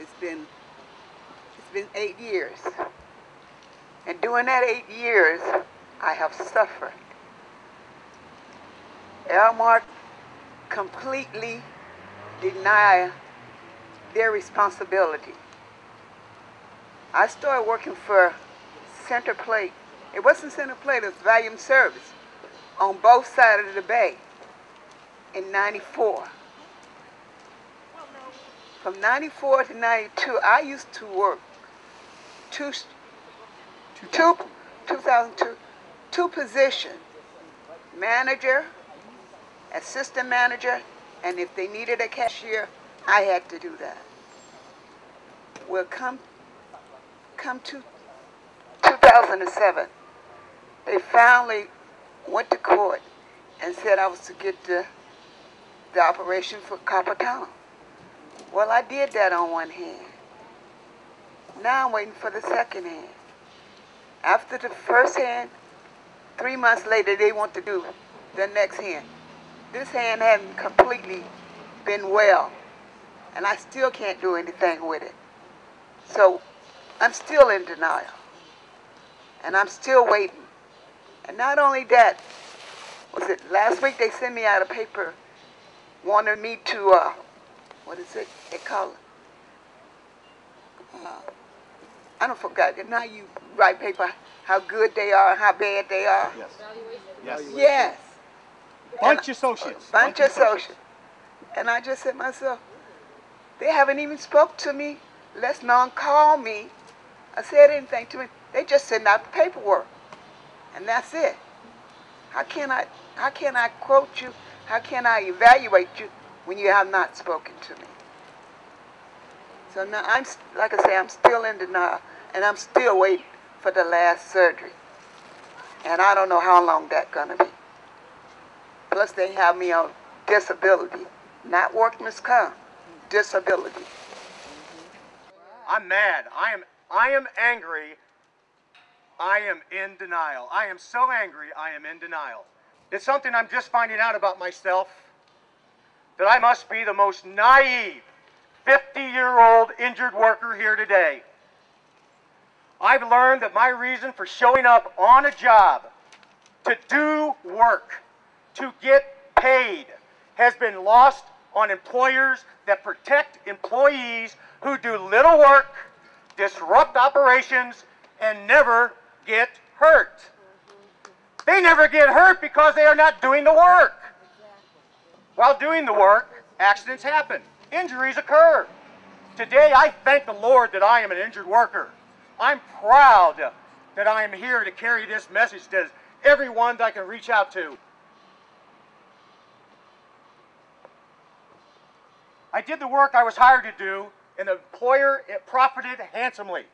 It's been 8 years. And during that 8 years, I have suffered. Airmark completely denied their responsibility. I started working for Center Plate. It wasn't Center Plate, it was Volume Service on both sides of the bay in '94. From '94 to '92, I used to work 2002, two positions, manager, assistant manager, and if they needed a cashier, I had to do that. Well, come to 2007, they finally went to court and said I was to get the operation for carpal tunnel. Well, I did that on one hand. Now I'm waiting for the second hand. After the first hand, 3 months later, they want to do the next hand. This hand hasn't completely been well, and I still can't do anything with it. So I'm still in denial, and I'm still waiting. And not only that, was it last week they sent me out a paper wanted me to, what is it they call it? I don't forget. Now you write paper how good they are, how bad they are. Yes. Yes. Yes. Bunch associates. Bunch associates. And I just said to myself, they haven't even spoke to me, let alone call me or said anything to me. They just sent out the paperwork, and that's it. How can I quote you? How can I evaluate you when you have not spoken to me? So now like I say, I'm still in denial, and I'm still waiting for the last surgery. And I don't know how long that's gonna be. Plus they have me on disability, not workman's comp, disability. I'm mad. I am angry. I am in denial. I am so angry, I am in denial. It's something I'm just finding out about myself, that I must be the most naive 50-year-old injured worker here today. I've learned that my reason for showing up on a job to do work, to get paid, has been lost on employers that protect employees who do little work, disrupt operations, and never get hurt. They never get hurt because they are not doing the work. While doing the work, accidents happen. Injuries occur. Today, I thank the Lord that I am an injured worker. I'm proud that I am here to carry this message to everyone that I can reach out to. I did the work I was hired to do, and the employer profited handsomely.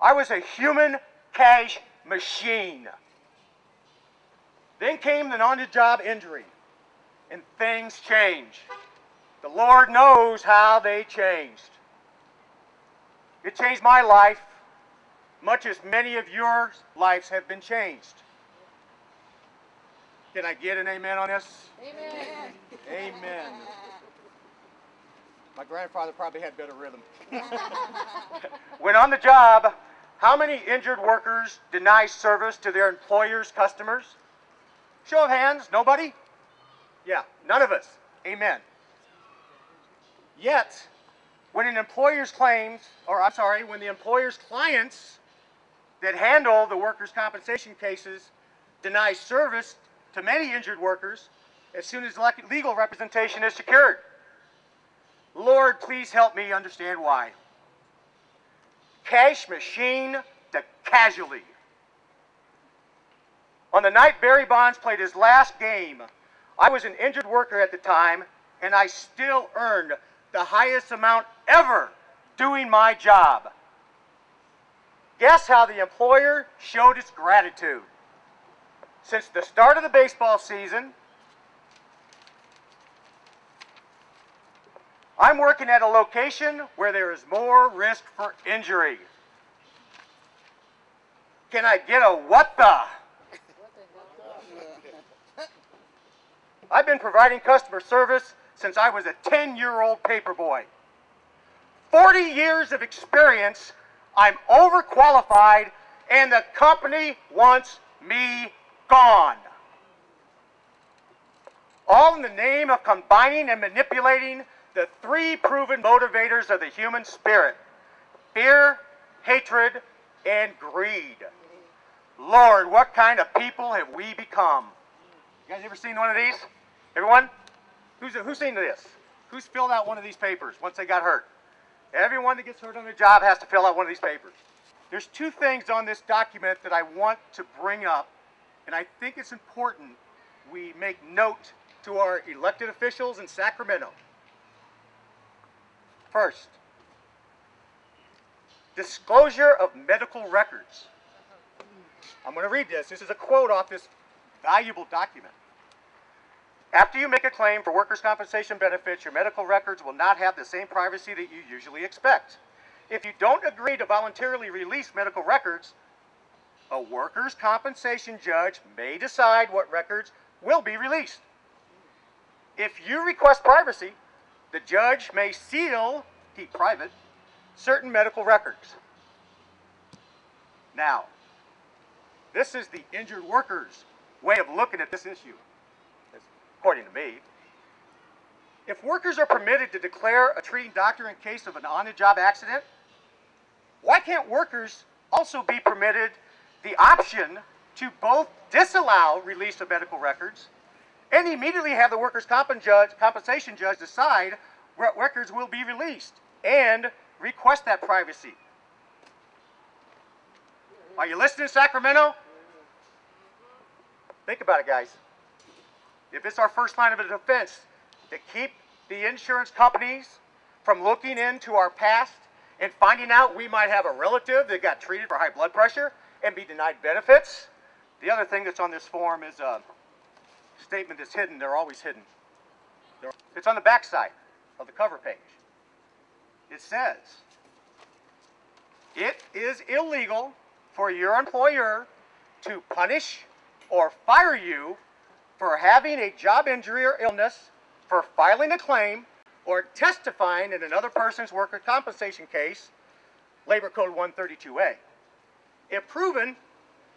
I was a human cash machine. Then came the on-the-job injury, and things changed. The Lord knows how they changed. It changed my life, much as many of your lives have been changed. Can I get an amen on this? Amen. Amen. My grandfather probably had better rhythm. When on the job, how many injured workers deny service to their employer's customers? Show of hands, nobody? Yeah, none of us. Amen. Yet, when an employer's claims, when the employer's clients that handle the workers' compensation cases deny service to many injured workers as soon as legal representation is secured. Lord, please help me understand why. Cash machine to casualty. On the night Barry Bonds played his last game, I was an injured worker at the time, and I still earned the highest amount ever doing my job. Guess how the employer showed its gratitude? Since the start of the baseball season, I'm working at a location where there is more risk for injury. Can I get a what the? I've been providing customer service since I was a 10-year-old paper boy. 40 years of experience, I'm overqualified, and the company wants me gone. All in the name of combining and manipulating the three proven motivators of the human spirit: fear, hatred, and greed. Lord, what kind of people have we become? You guys ever seen one of these? Everyone? Who's seen this? Who's filled out one of these papers once they got hurt? Everyone that gets hurt on their job has to fill out one of these papers. There's two things on this document that I want to bring up, and I think it's important we make note to our elected officials in Sacramento. First, disclosure of medical records. I'm going to read this. This is a quote off this valuable document. After you make a claim for workers' compensation benefits, your medical records will not have the same privacy that you usually expect. If you don't agree to voluntarily release medical records, a workers' compensation judge may decide what records will be released. If you request privacy, the judge may keep private, certain medical records. Now, this is the injured workers' way of looking at this issue, according to me. If workers are permitted to declare a treating doctor in case of an on-the-job accident, why can't workers also be permitted the option to both disallow release of medical records and immediately have the workers' compensation judge decide what records will be released and request that privacy? Are you listening, Sacramento? Think about it, guys. If it's our first line of defense to keep the insurance companies from looking into our past and finding out we might have a relative that got treated for high blood pressure and be denied benefits. The other thing that's on this form is a statement that's hidden. They're always hidden. It's on the back side of the cover page. It says, it is illegal for your employer to punish or fire you for having a job injury or illness, for filing a claim, or testifying in another person's workers' compensation case, Labor Code 132A. If proven,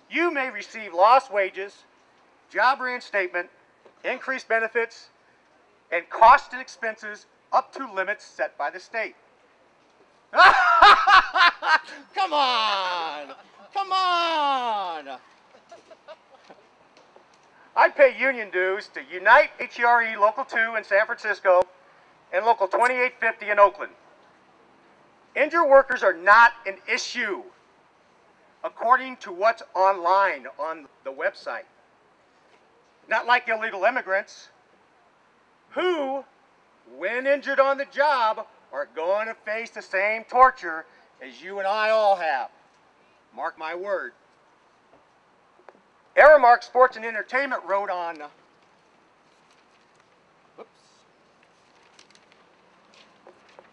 you may receive lost wages, job reinstatement, increased benefits, and costs and expenses up to limits set by the state. Come on! Come on! I pay union dues to Unite HERE Local 2 in San Francisco and Local 2850 in Oakland. Injured workers are not an issue, according to what's online on the website. Not like illegal immigrants, who, when injured on the job, are going to face the same torture as you and I all have. Mark my word. Aramark Sports and Entertainment wrote on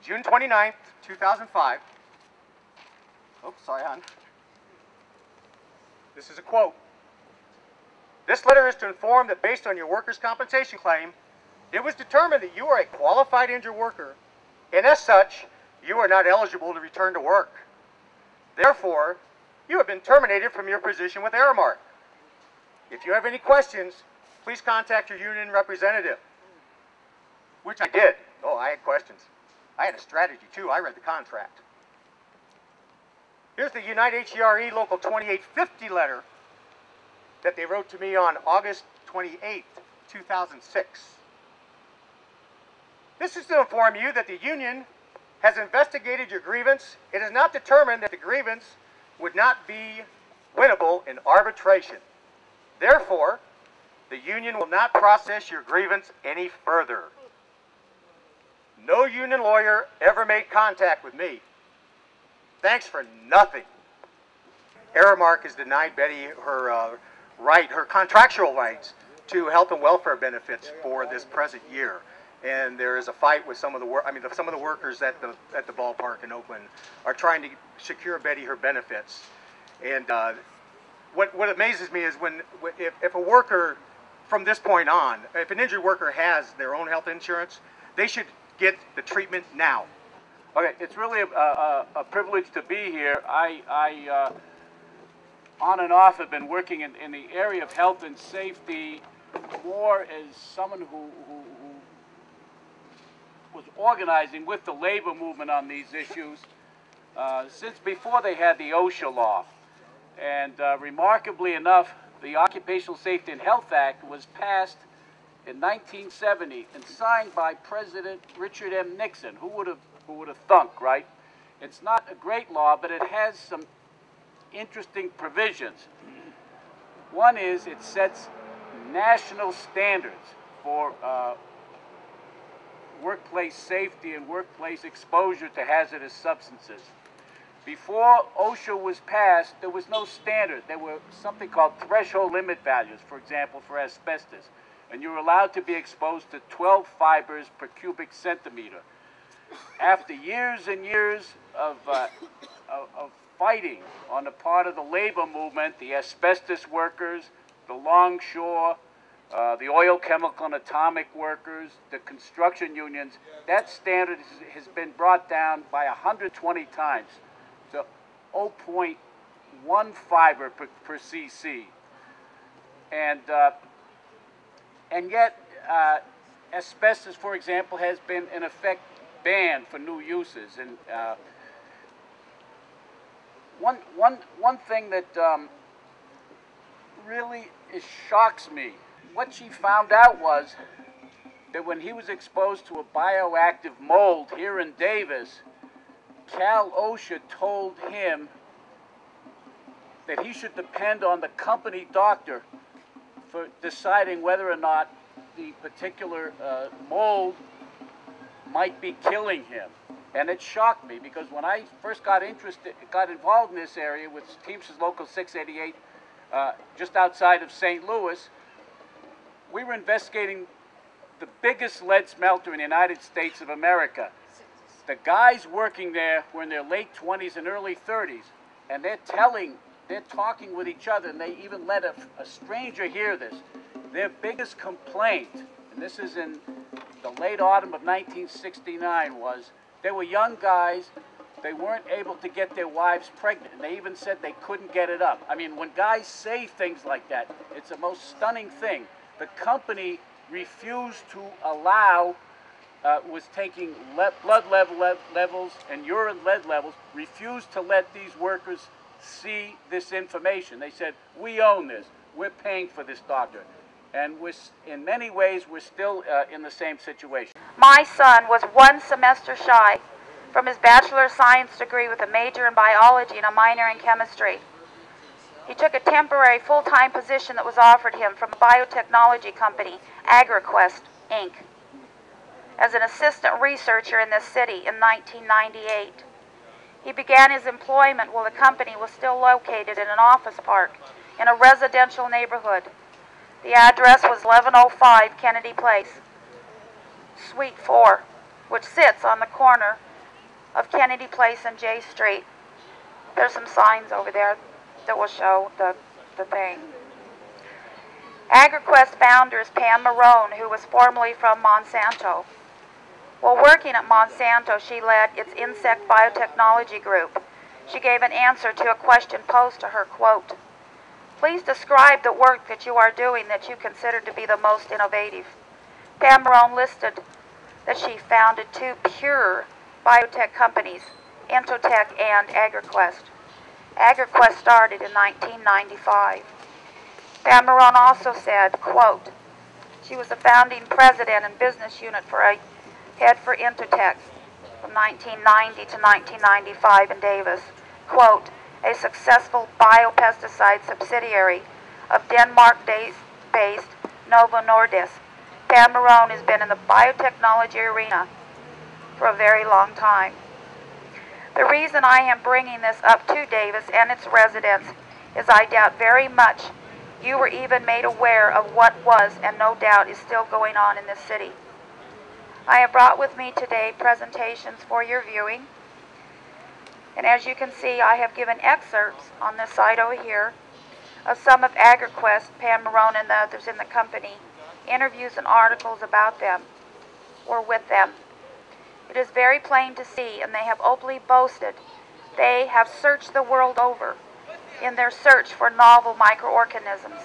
June 29th, 2005. Oops, sorry, hon. This is a quote. This letter is to inform that based on your workers' compensation claim, it was determined that you are a qualified injured worker, and as such, you are not eligible to return to work. Therefore, you have been terminated from your position with Aramark. If you have any questions, please contact your union representative. Which I did. Oh, I had questions. I had a strategy too. I read the contract. Here's the Unite HERE Local 2850 letter that they wrote to me on August 28th, 2006. This is to inform you that the union has investigated your grievance. It has not determined that the grievance would not be winnable in arbitration. Therefore, the union will not process your grievance any further. No union lawyer ever made contact with me. Thanks for nothing. Aramark has denied Betty her her contractual rights to health and welfare benefits for this present year. And there is a fight with some of the some of the workers at the ballpark in Oakland are trying to secure Betty her benefits. And what amazes me is if a worker from this point on, if an injured worker has their own health insurance, they should get the treatment now. Okay, it's really a privilege to be here. I on and off have been working in the area of health and safety more as someone who was organizing with the labor movement on these issues since before they had the OSHA law. And remarkably enough, the Occupational Safety and Health Act was passed in 1970 and signed by President Richard M. Nixon. Who would have thunk, right? It's not a great law, but it has some interesting provisions. One is it sets national standards for workplace safety and workplace exposure to hazardous substances. Before OSHA was passed, there was no standard. There were something called threshold limit values, for example, for asbestos. And you were allowed to be exposed to 12 fibers per cubic centimeter. After years and years of fighting on the part of the labor movement, the asbestos workers, the longshore, the oil, chemical, and atomic workers, the construction unions, that standard has been brought down by 120 times to 0.1 fiber per cc. And yet, asbestos, for example, has been in effect banned for new uses. And one thing that really shocks me, what she found out was that when he was exposed to a bioactive mold here in Davis, Cal OSHA told him that he should depend on the company doctor for deciding whether or not the particular mold might be killing him. And it shocked me because when I first got involved in this area with Teamsters Local 688, just outside of St. Louis, we were investigating the biggest lead smelter in the United States of America. The guys working there were in their late 20s and early 30s, and they're talking with each other, and they even let a stranger hear this. Their biggest complaint, and this is in the late autumn of 1969, was they were young guys, they weren't able to get their wives pregnant, and they even said they couldn't get it up. I mean, when guys say things like that, it's the most stunning thing. The company refused to allow, was taking blood levels and urine lead levels, refused to let these workers see this information. They said, we own this, we're paying for this doctor. And in many ways, we're still in the same situation. My son was one semester shy from his Bachelor of Science degree with a major in biology and a minor in chemistry. He took a temporary full-time position that was offered him from a biotechnology company, Agraquest, Inc., as an assistant researcher in this city in 1998. He began his employment while the company was still located in an office park in a residential neighborhood. The address was 1105 Kennedy Place, Suite 4, which sits on the corner of Kennedy Place and J Street. There's some signs over there that will show the thing. Agraquest founder is Pam Marrone, who was formerly from Monsanto. While working at Monsanto, she led its insect biotechnology group. She gave an answer to a question posed to her, quote, "Please describe the work that you are doing that you consider to be the most innovative." Pam Marrone listed that she founded two pure biotech companies, Intotech and Agraquest. Agraquest started in 1995. Pam Marrone also said, quote, she was the founding president and business unit for a head for Intotech from 1990 to 1995 in Davis. Quote, a successful biopesticide subsidiary of Denmark-based Novo Nordisk. Pam Marrone has been in the biotechnology arena for a very long time. The reason I am bringing this up to Davis and its residents is I doubt very much you were even made aware of what was and no doubt is still going on in this city. I have brought with me today presentations for your viewing, and as you can see, I have given excerpts on this side over here of some of Agraquest, Pam Marrone, and the others in the company, interviews and articles about them or with them. It is very plain to see, and they have openly boasted they have searched the world over in their search for novel microorganisms,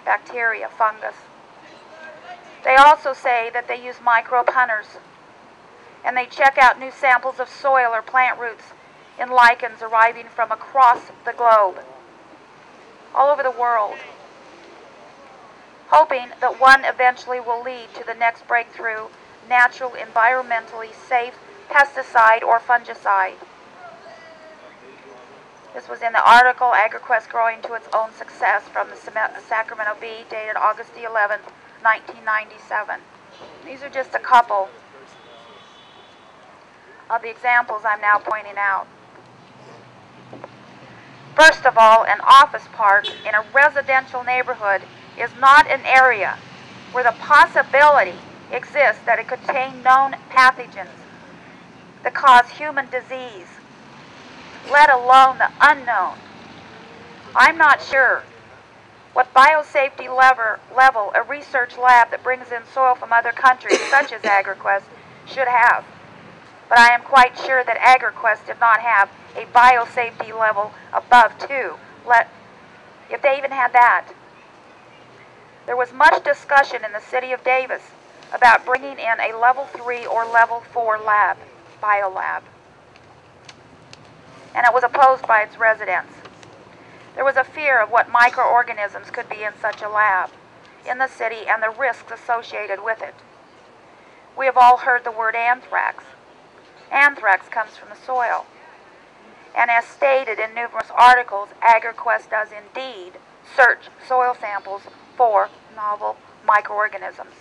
bacteria, fungus. They also say that they use microbe hunters, and they check out new samples of soil or plant roots in lichens arriving from across the globe, all over the world, hoping that one eventually will lead to the next breakthrough, natural, environmentally safe pesticide or fungicide. This was in the article, Agraquest Growing to Its Own Success, from the Sacramento Bee, dated August the 11th, 1997. These are just a couple of the examples I'm now pointing out. First of all, an office park in a residential neighborhood is not an area where the possibility exists that it could contain known pathogens that cause human disease, let alone the unknown. I'm not sure what biosafety level a research lab that brings in soil from other countries, such as Agraquest, should have. But I am quite sure that Agraquest did not have a biosafety level above 2, if they even had that. There was much discussion in the city of Davis about bringing in a level 3 or level 4 lab, biolab, and it was opposed by its residents. There was a fear of what microorganisms could be in such a lab in the city and the risks associated with it. We have all heard the word anthrax. Anthrax comes from the soil. And as stated in numerous articles, Agraquest does indeed search soil samples for novel microorganisms.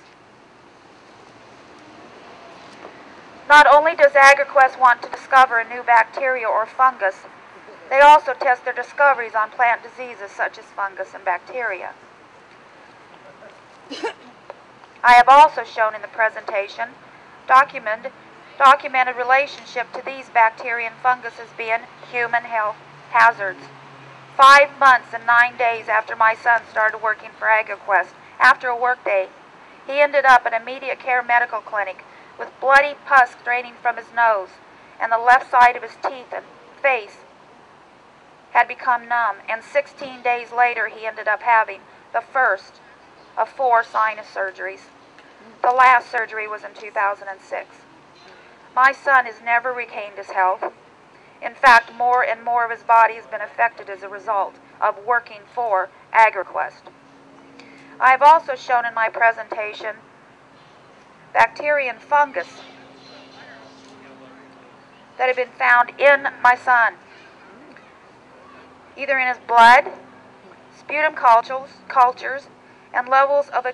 Not only does Agraquest want to discover a new bacteria or fungus, they also test their discoveries on plant diseases such as fungus and bacteria. I have also shown in the presentation documented relationship to these bacteria and fungus as being human health hazards. 5 months and 9 days after my son started working for Agraquest, after a workday, he ended up at an immediate care medical clinic with bloody pus draining from his nose, and the left side of his teeth and face had become numb, and 16 days later he ended up having the first of 4 sinus surgeries. The last surgery was in 2006. My son has never regained his health. In fact, more and more of his body has been affected as a result of working for Agraquest. I have also shown in my presentation bacteria and fungus that have been found in my son, either in his blood, sputum cultures, and levels of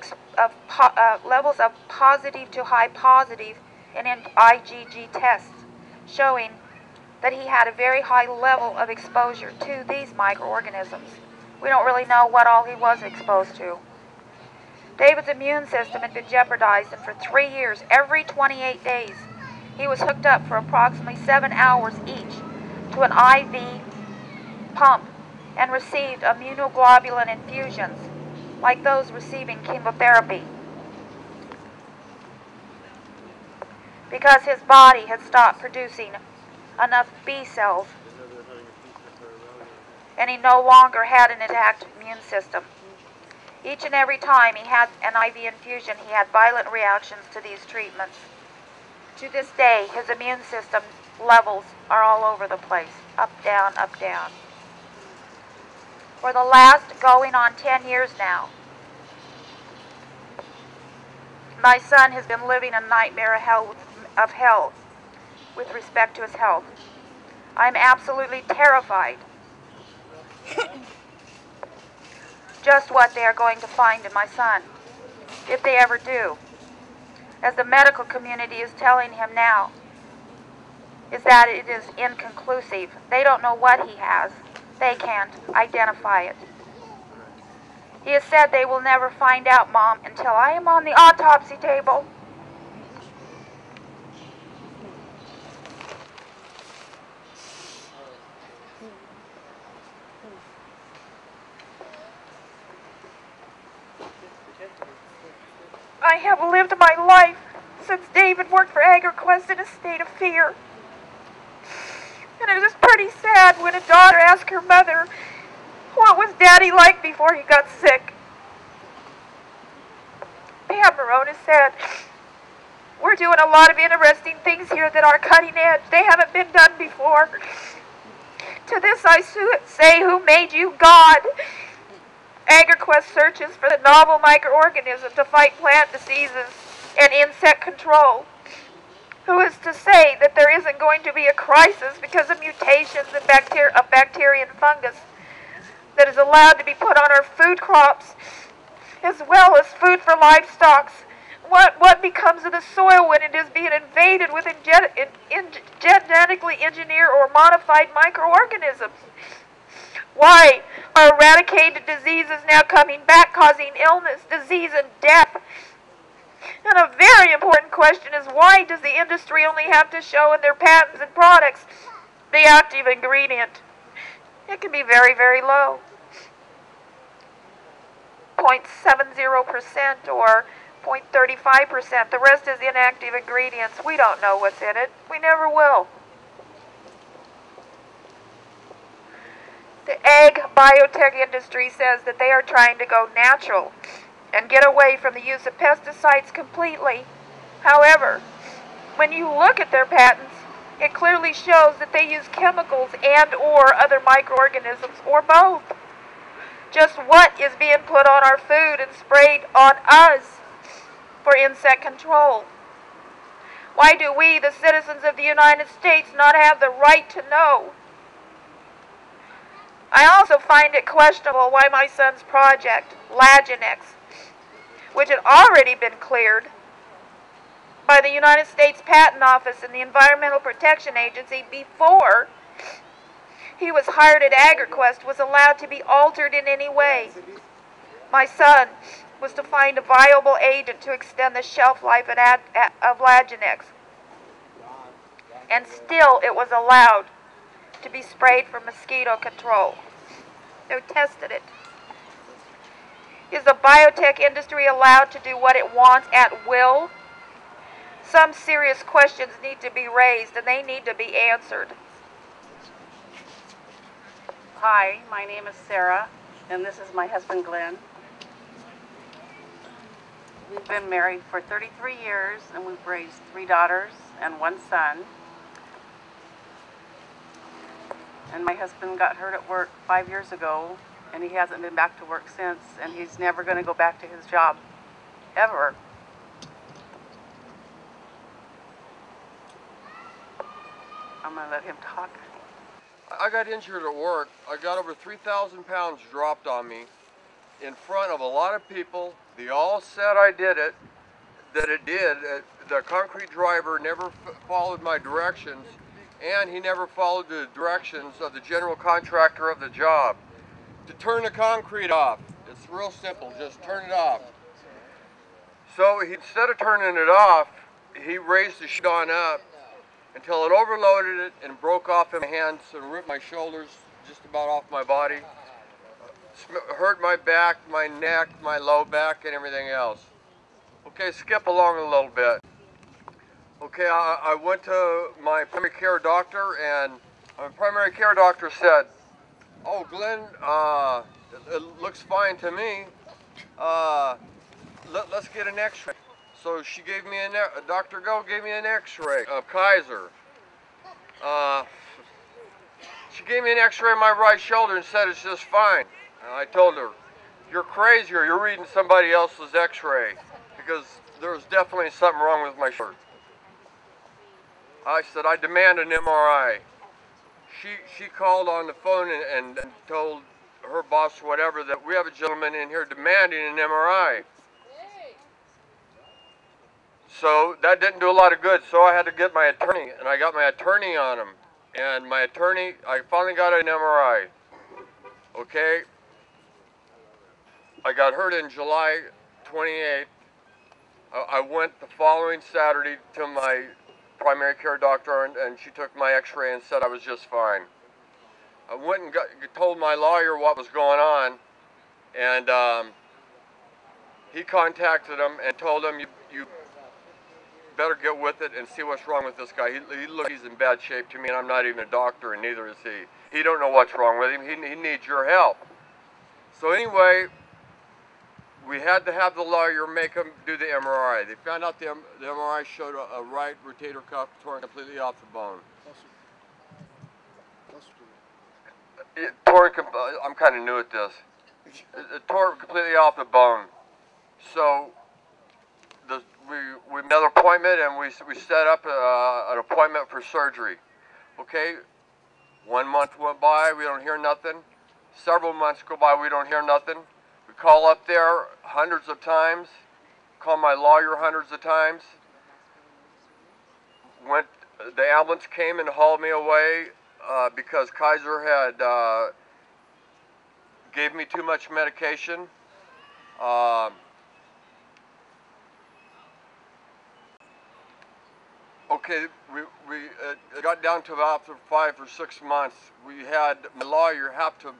positive to high positive in IgG tests, showing that he had a very high level of exposure to these microorganisms. We don't really know what all he was exposed to. David's immune system had been jeopardized, and for 3 years, every 28 days, he was hooked up for approximately 7 hours each to an IV pump and received immunoglobulin infusions like those receiving chemotherapy, because his body had stopped producing enough B cells and he no longer had an intact immune system. Each and every time he had an IV infusion, he had violent reactions to these treatments. To this day, his immune system levels are all over the place, up, down, up, down. For the last going on 10 years now, my son has been living a nightmare of hell with respect to his health. I'm absolutely terrified just what they are going to find in my son, if they ever do. As the medical community is telling him now, is that it is inconclusive. They don't know what he has. They can't identify it. He has said they will never find out, Mom, until I am on the autopsy table. I have lived my life since David worked for Agraquest in a state of fear. And it was pretty sad when a daughter asked her mother, what was Daddy like before he got sick? Pam Marrone said, we're doing a lot of interesting things here that are cutting edge. They haven't been done before. To this I say, who made you, God? Agraquest searches for the novel microorganism to fight plant diseases and insect control. Who is to say that there isn't going to be a crisis because of mutations of bacteria and fungus that is allowed to be put on our food crops, as well as food for livestock? What becomes of the soil when it is being invaded with genetically engineered or modified microorganisms? Why are eradicated diseases now coming back, causing illness, disease, and death? And a very important question is, why does the industry only have to show in their patents and products the active ingredient? It can be very, very low. 0.70% or 0.35%. The rest is inactive ingredients. We don't know what's in it. We never will. The ag biotech industry says that they are trying to go natural and get away from the use of pesticides completely. However, when you look at their patents, it clearly shows that they use chemicals and or other microorganisms or both. Just what is being put on our food and sprayed on us for insect control? Why do we, the citizens of the United States, not have the right to know? I also find it questionable why my son's project, Laginex, which had already been cleared by the United States Patent Office and the Environmental Protection Agency before he was hired at Agraquest, was allowed to be altered in any way. My son was to find a viable agent to extend the shelf life of Laginex, and still it was allowed to be sprayed for mosquito control. They tested it. Is the biotech industry allowed to do what it wants at will? Some serious questions need to be raised, and they need to be answered. Hi, my name is Sarah, and this is my husband Glenn. We've been married for 33 years, and we've raised 3 daughters and 1 son. And my husband got hurt at work 5 years ago, and he hasn't been back to work since, and he's never going to go back to his job, ever. I'm going to let him talk. I got injured at work. I got over 3,000 pounds dropped on me in front of a lot of people. They all said I did it, that it did. The concrete driver never followed my directions, and he never followed the directions of the general contractor of the job. To turn the concrete off, it's real simple, just turn it off. So instead of turning it off, he raised the sheet on up until it overloaded it and broke off in my hands and ripped my shoulders just about off my body. Hurt my back, my neck, my low back, and everything else. Okay, skip along a little bit. Okay, I went to my primary care doctor, and my primary care doctor said, "Oh, Glenn, it looks fine to me. Let's get an x-ray." So she gave me Dr. Go gave me an x-ray of Kaiser. She gave me an x-ray of my right shoulder and said it's just fine. And I told her, "You're crazy, or you're reading somebody else's x-ray, because there's definitely something wrong with my shoulder." I said, "I demand an MRI." She called on the phone and told her boss, whatever, that we have a gentleman in here demanding an MRI. So that didn't do a lot of good, so I had to get my attorney, and I got my attorney on him. And my attorney, I finally got an MRI. Okay? I got hurt in July 28th. I went the following Saturday to my primary care doctor, and she took my x-ray and said I was just fine. I went and told my lawyer what was going on, and he contacted him and told him, better get with it and see what's wrong with this guy. He's in bad shape to me, and I'm not even a doctor, and neither is he. He don't know what's wrong with him. He needs your help. So anyway, we had to have the lawyer make him do the MRI. They found out the MRI showed a right rotator cuff torn completely off the bone. I'm kind of new at this. It tore completely off the bone. So we made another appointment, and we set up an appointment for surgery. Okay, 1 month went by, we don't hear nothing. Several months go by, we don't hear nothing. We call up there hundreds of times, call my lawyer hundreds of times. The ambulance came and hauled me away because Kaiser had gave me too much medication. Okay, it got down to after 5 or 6 months. We had my lawyer have to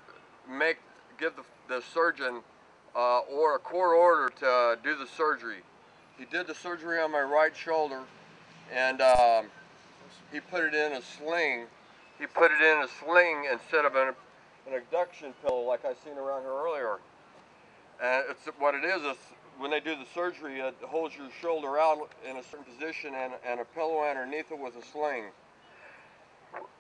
give the surgeon or a court order to do the surgery. He did the surgery on my right shoulder, and he put it in a sling. He put it in a sling instead of an adduction pillow like I seen around here earlier. And what it is when they do the surgery, it holds your shoulder out in a certain position and a pillow underneath it with a sling.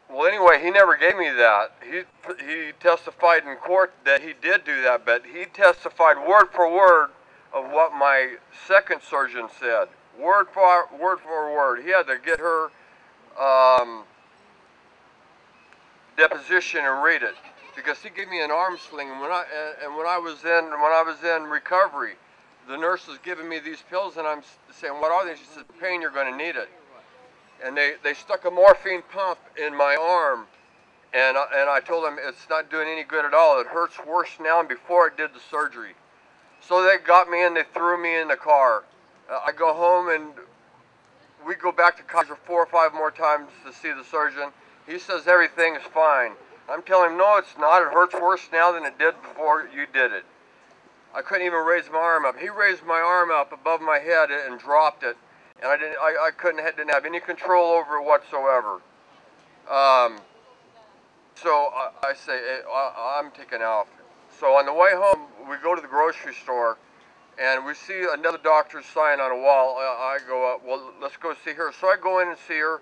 Well, anyway, he never gave me that. He testified in court that he did do that, but he testified word for word of what my second surgeon said. Word for word. He had to get her deposition and read it, because he gave me an arm sling. And when I was in recovery, the nurse was giving me these pills, and I'm saying, "What are they?" She said, "Pain, you're going to need it." And they stuck a morphine pump in my arm, and I told them it's not doing any good at all. It hurts worse now than before it did the surgery. So they got me and they threw me in the car. I go home and we go back to Kaiser 4 or 5 more times to see the surgeon. He says everything is fine. I'm telling him, no, it's not. It hurts worse now than it did before you did it. I couldn't even raise my arm up. He raised my arm up above my head and dropped it, and I didn't have any control over it whatsoever. So I say, I'm taking off. So on the way home, we go to the grocery store, and we see another doctor's sign on a wall. I go, well, let's go see her. So I go in and see her,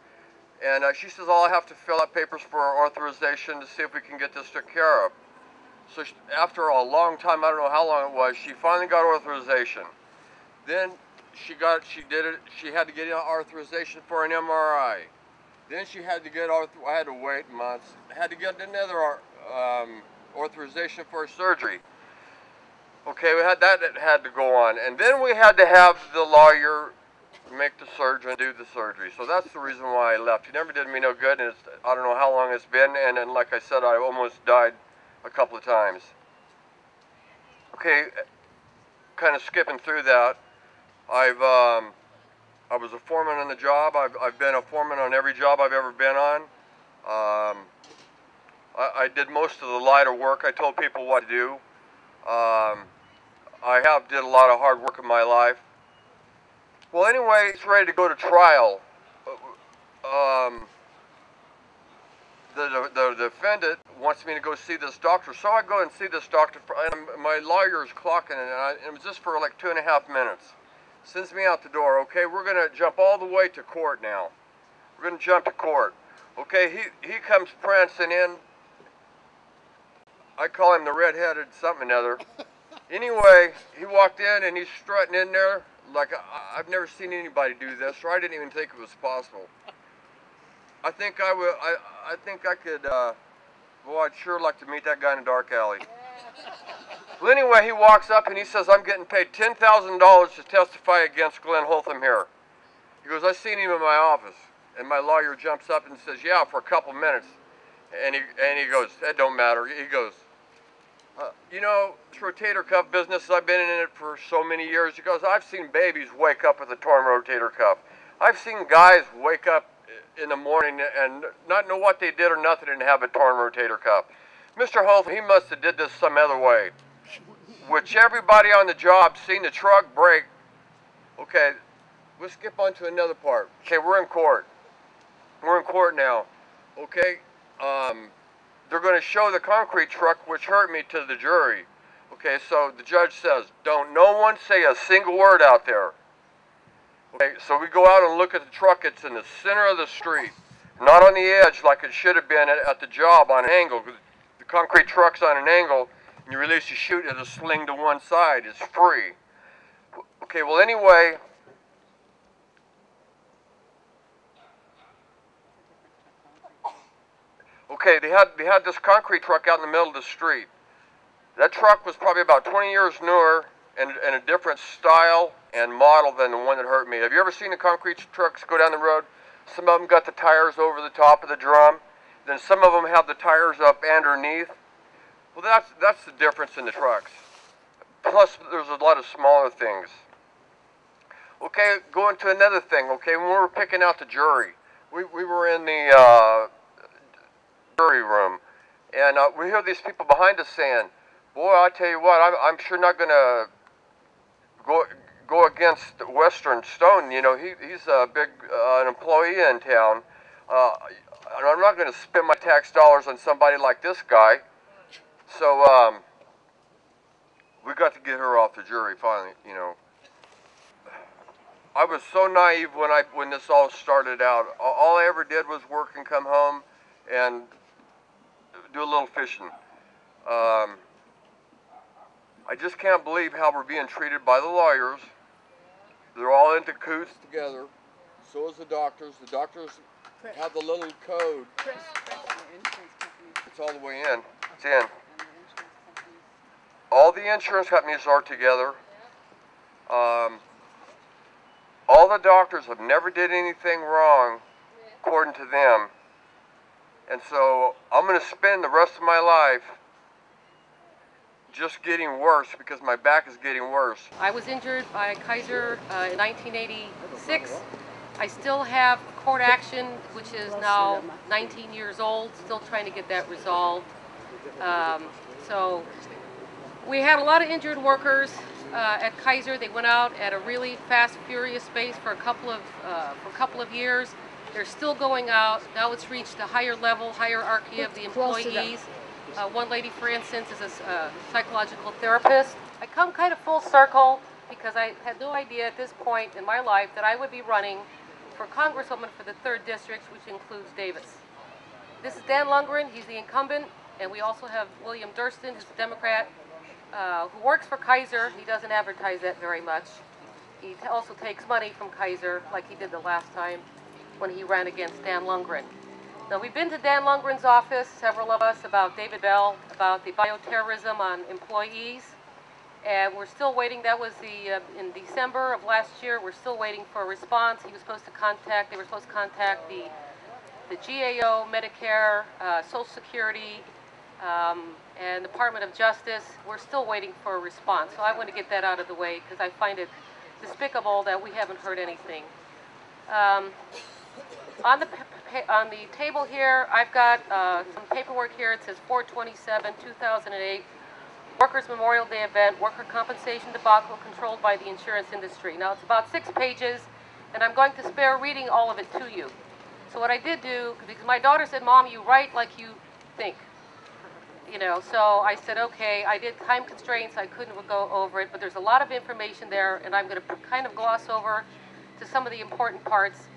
and she says, I have to fill out papers for authorization to see if we can get this took care of. So after a long time, I don't know how long it was, she finally got authorization. Then she had to get authorization for an MRI. Then she had to get, I had to wait months, had to get another authorization for surgery. Okay, that had to go on. And then we had to have the lawyer make the surgeon do the surgery. So that's the reason why I left. He never did me no good, and I don't know how long it's been, and then like I said, I almost died a couple of times. Okay, kind of skipping through that, I was a foreman on the job. I've been a foreman on every job I've ever been on. I did most of the lighter work. I told people what to do. I did a lot of hard work in my life. Well, anyway, it's ready to go to trial. The defendant wants me to go see this doctor, so I go and see this doctor, and my lawyer is clocking it, and it was just for like 2.5 minutes. Sends me out the door. Okay, we're going to jump all the way to court now. We're going to jump to court. Okay, he comes prancing in. I call him the red-headed something or other. Anyway, he walked in and he's strutting in there like I've never seen anybody do this, or I didn't even think it was possible. I think I could, boy, I'd sure like to meet that guy in a dark alley. Well, anyway, he walks up and he says, I'm getting paid $10,000 to testify against Glenn Holtham here. He goes, I seen him in my office. And my lawyer jumps up and says, yeah, for a couple minutes. And he goes, that don't matter. He goes, you know, this rotator cuff business, I've been in it for so many years. He goes, I've seen babies wake up with a torn rotator cuff. I've seen guys wake up in the morning and not know what they did or nothing and have a torn rotator cuff. Mr. Holtham, he must have did this some other way, which everybody on the job seen the truck break. Okay, We'll skip on to another part. Okay, we're in court. We're in court now. Okay, they're going to show the concrete truck which hurt me to the jury. Okay, so the judge says, don't no one say a single word out there. Okay, so we go out and look at the truck. It's in the center of the street, not on the edge like it should have been at the job on an angle. The concrete truck's on an angle, and you release your chute, it'll sling to one side. It's free. Okay, well anyway, okay, they had this concrete truck out in the middle of the street. That truck was probably about 20 years newer and a different style and model than the one that hurt me. Have you ever seen the concrete trucks go down the road? Some of them got the tires over the top of the drum. Then some of them have the tires up underneath. Well, that's the difference in the trucks. Plus, there's a lot of smaller things. Okay, going to another thing. Okay, when we were picking out the jury, we were in the jury room, and we hear these people behind us saying, boy, I tell you what, I'm sure not going to go against Western Stone. You know, he's a big an employee in town. And I'm not going to spend my tax dollars on somebody like this guy. So we got to get her off the jury finally. You know, I was so naive when this all started out. All I ever did was work and come home and do a little fishing. I just can't believe how we're being treated by the lawyers. They're all into coots together. So is the doctors. The doctors have the little code. It's all the way in. It's in. All the insurance companies are together. All the doctors have never did anything wrong, according to them. And so I'm going to spend the rest of my life just getting worse because my back is getting worse. I was injured by Kaiser in 1986. I still have court action, which is now 19 years old, still trying to get that resolved. So we had a lot of injured workers at Kaiser. They went out at a really fast, furious pace for a couple of years. They're still going out. Now it's reached a higher level, hierarchy of the employees. One lady, for instance, is a psychological therapist. I come kind of full circle because I had no idea at this point in my life that I would be running for Congresswoman for the 3rd District, which includes Davis. This is Dan Lundgren. He's the incumbent, and we also have William Durston, who's a Democrat, who works for Kaiser. He doesn't advertise that very much. He also takes money from Kaiser, like he did the last time when he ran against Dan Lundgren. Now, we've been to Dan Lundgren's office, several of us, about David Bell, about the bioterrorism on employees, and we're still waiting. That was in December of last year. We're still waiting for a response. They were supposed to contact the GAO, Medicare, Social Security, and Department of Justice. We're still waiting for a response. So I want to get that out of the way because I find it despicable that we haven't heard anything. On the table here, I've got some paperwork here. It says 4/27/2008, Workers' Memorial Day event, worker compensation debacle controlled by the insurance industry. Now, it's about 6 pages, and I'm going to spare reading all of it to you. So what I did do, because my daughter said, Mom, you write like you think. You know, so I said, okay, I did time constraints. I couldn't go over it, but there's a lot of information there, and I'm going to kind of gloss over to some of the important parts.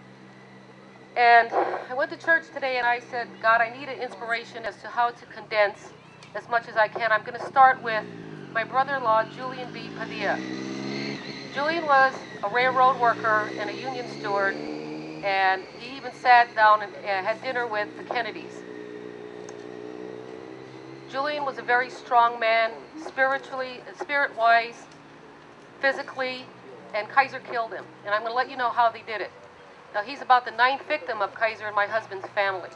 And I went to church today and I said, God, I need an inspiration as to how to condense as much as I can. I'm going to start with my brother-in-law, Julian B. Padilla. Julian was a railroad worker and a union steward, and he even sat down and had dinner with the Kennedys. Julian was a very strong man, spiritually, spirit-wise, physically, and Kaiser killed him. And I'm going to let you know how they did it. Now, he's about the 9th victim of Kaiser and my husband's family.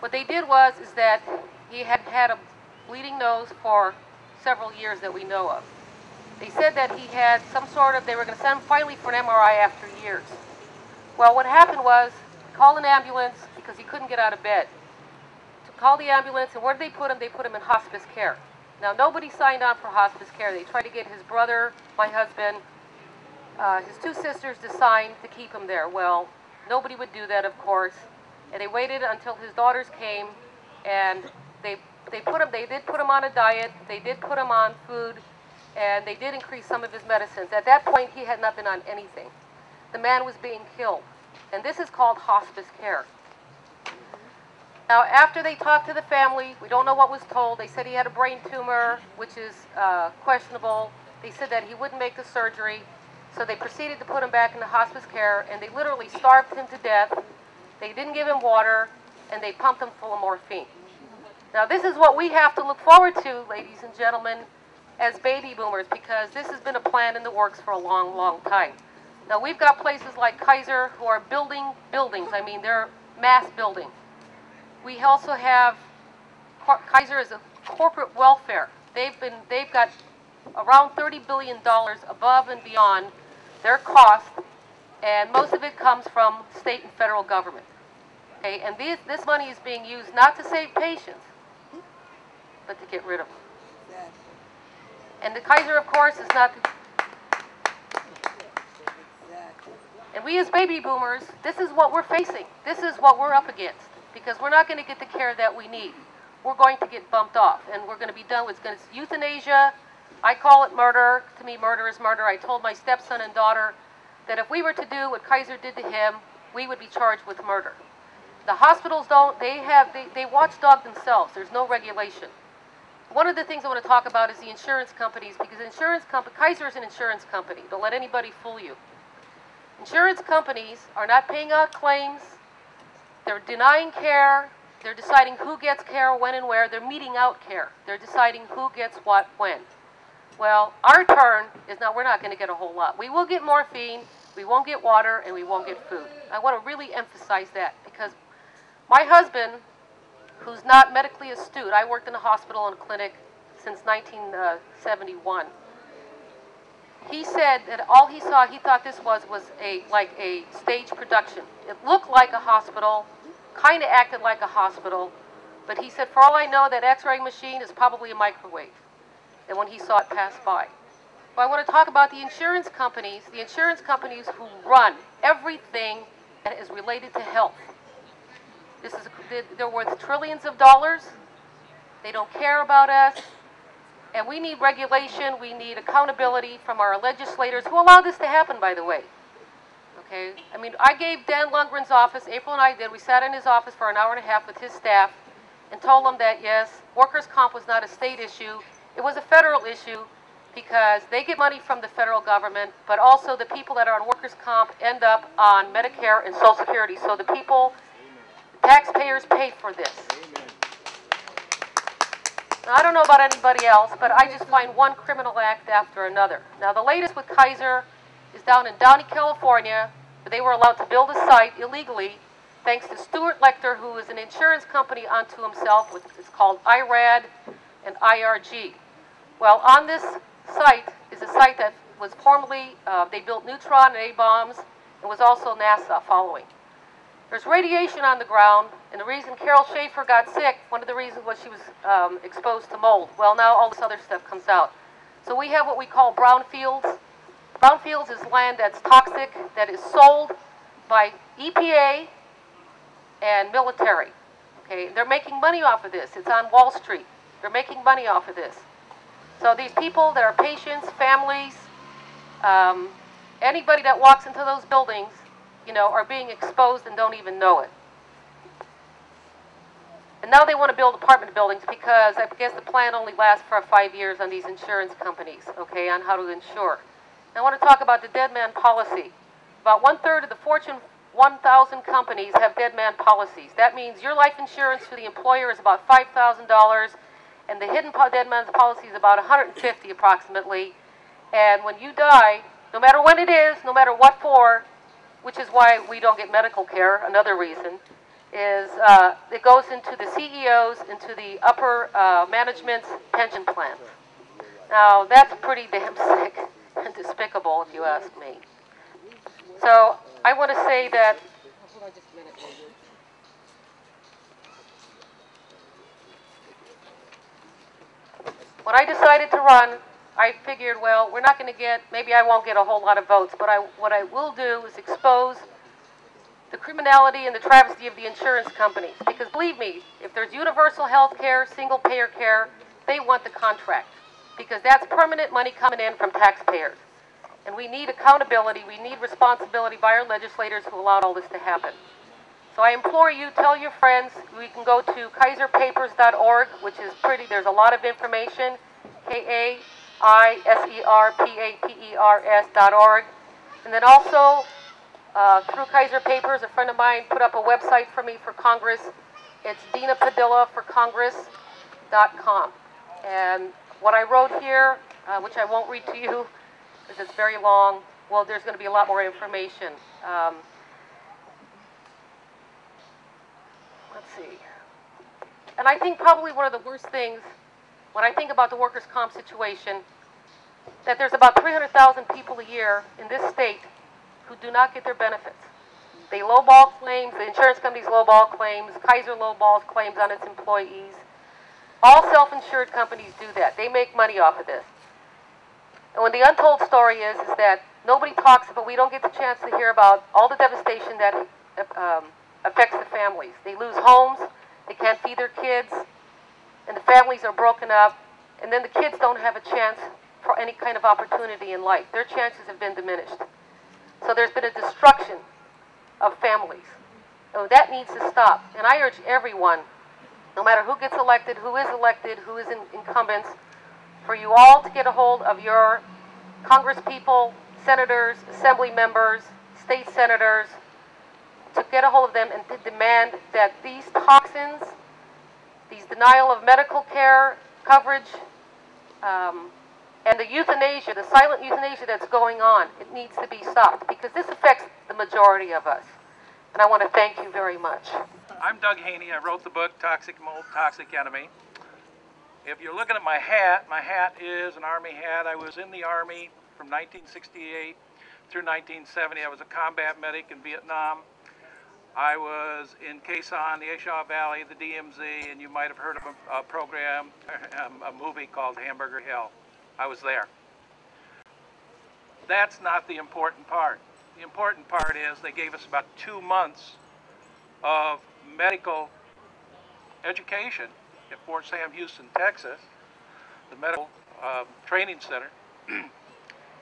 What they did is that he had had a bleeding nose for several years that we know of. They said that he had some sort of, they were going to send him finally for an MRI after years. Well, what happened was, he called an ambulance because he couldn't get out of bed. To call the ambulance, and where did they put him? They put him in hospice care. Now, nobody signed on for hospice care. They tried to get his brother, my husband, his two sisters decide to keep him there. Well, nobody would do that, of course, and they waited until his daughters came, and they did put him on a diet, they did put him on food, and they did increase some of his medicines. At that point, he had not been on anything. The man was being killed, and this is called hospice care. Now, after they talked to the family, we don't know what was told. They said he had a brain tumor, which is questionable. They said that he wouldn't make the surgery, so they proceeded to put him back into hospice care, and they literally starved him to death. They didn't give him water, and they pumped him full of morphine. Now, this is what we have to look forward to, ladies and gentlemen, as baby boomers, because this has been a plan in the works for a long, long time. Now, we've got places like Kaiser who are building buildings. I mean, they're mass building. We also have Kaiser as a corporate welfare. They've got around $30 billion above and beyond their cost, and most of it comes from state and federal government. Okay, and this money is being used not to save patients, but to get rid of them. And the Kaiser, of course, is not. And we as baby boomers, this is what we're facing. This is what we're up against, because we're not going to get the care that we need. We're going to get bumped off, and we're going to be done with euthanasia. I call it murder. To me, murder is murder. I told my stepson and daughter that if we were to do what Kaiser did to him, we would be charged with murder. The hospitals don't, they watchdog themselves. There's no regulation. One of the things I want to talk about is the insurance companies, because Kaiser is an insurance company. Don't let anybody fool you. Insurance companies are not paying out claims. They're denying care. They're deciding who gets care, when and where. They're meting out care. They're deciding who gets what, when. Well, our turn is now we're not going to get a whole lot. We will get morphine, we won't get water, and we won't get food. I want to really emphasize that, because my husband, who's not medically astute, I worked in a hospital and clinic since 1971. He said that all he saw, he thought this was like a stage production. It looked like a hospital, kind of acted like a hospital, but he said, for all I know, that x-ray machine is probably a microwave. And when he saw it pass by. Well, I want to talk about the insurance companies who run everything that is related to health. They're worth trillions of dollars. They don't care about us. And we need regulation, we need accountability from our legislators who allowed this to happen, by the way. Okay? I mean, I gave Dan Lundgren's office, April and I did, we sat in his office for an hour and a half with his staff and told them that, yes, workers' comp was not a state issue. It was a federal issue because they get money from the federal government, but also the people that are on workers' comp end up on Medicare and Social Security. So the people, taxpayers pay for this. Now, I don't know about anybody else, but I just find one criminal act after another. Now, the latest with Kaiser is down in Downey, California, where they were allowed to build a site illegally, thanks to Stuart Lecter, who is an insurance company unto himself. It's called IRAD and IRG. Well, on this site is a site that was formerly, they built neutron and A-bombs, and was also NASA following. There's radiation on the ground, and the reason Carol Schaefer got sick, one of the reasons was she was exposed to mold. Well, now all this other stuff comes out. So we have what we call brownfields. Brownfields is land that's toxic, that is sold by EPA and military. Okay, they're making money off of this. It's on Wall Street. They're making money off of this. So these people that are patients, families, anybody that walks into those buildings, you know, are being exposed and don't even know it. And now they want to build apartment buildings because I guess the plan only lasts for 5 years on these insurance companies, okay, on how to insure. And I want to talk about the dead man policy. About 1/3 of the Fortune 1,000 companies have dead man policies. That means your life insurance for the employer is about $5,000, and the hidden dead man's policy is about $150 approximately. And when you die, no matter when it is, no matter what for, which is why we don't get medical care, another reason, is it goes into the CEOs, into the upper management's pension plans. Now, that's pretty damn sick and despicable, if you ask me. So, I want to say that when I decided to run, I figured, well, we're not going to get, maybe I won't get a whole lot of votes, but what I will do is expose the criminality and the travesty of the insurance companies. Because believe me, if there's universal health care, single payer care, they want the contract. Because that's permanent money coming in from taxpayers. And we need accountability, we need responsibility by our legislators who allowed all this to happen. So I implore you, tell your friends, we can go to kaiserpapers.org, which is pretty, there's a lot of information, KAISERPAPERS.org. And then also, through Kaiser Papers, a friend of mine put up a website for me for Congress. It's DinaPadillaforcongress.com. And what I wrote here, which I won't read to you because it's very long, well, there's going to be a lot more information. Let's see. And I think probably one of the worst things, when I think about the workers' comp situation, that there's about 300,000 people a year in this state who do not get their benefits. They lowball claims, the insurance companies lowball claims, Kaiser lowballs claims on its employees. All self-insured companies do that. They make money off of this. And when the untold story is that nobody talks about, we don't get the chance to hear about all the devastation that affects the families. They lose homes, they can't feed their kids, and the families are broken up, and then the kids don't have a chance for any kind of opportunity in life. Their chances have been diminished. So there's been a destruction of families. So that needs to stop. And I urge everyone, no matter who gets elected, who is in incumbents, for you all to get a hold of your congresspeople, senators, assembly members, state senators, to get a hold of them and to demand that these toxins, these denial of medical care coverage, and the euthanasia, the silent euthanasia that's going on, it needs to be stopped because this affects the majority of us. And I want to thank you very much. I'm Doug Haney. I wrote the book Toxic Mold, Toxic Enemy. If you're looking at my hat is an Army hat. I was in the Army from 1968 through 1970. I was a combat medic in Vietnam. I was in Quezon, the Ashaw Valley, the DMZ, and you might have heard of a program, a movie called Hamburger Hill. I was there. That's not the important part. The important part is they gave us about 2 months of medical education at Fort Sam Houston, Texas, the medical training center,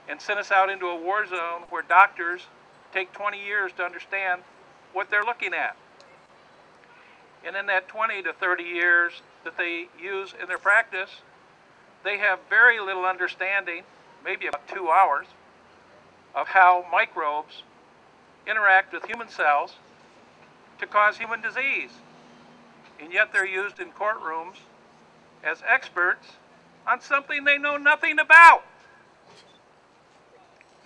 and sent us out into a war zone where doctors take 20 years to understand what they're looking at. And in that 20 to 30 years that they use in their practice, they have very little understanding, maybe about 2 hours, of how microbes interact with human cells to cause human disease. And yet they're used in courtrooms as experts on something they know nothing about.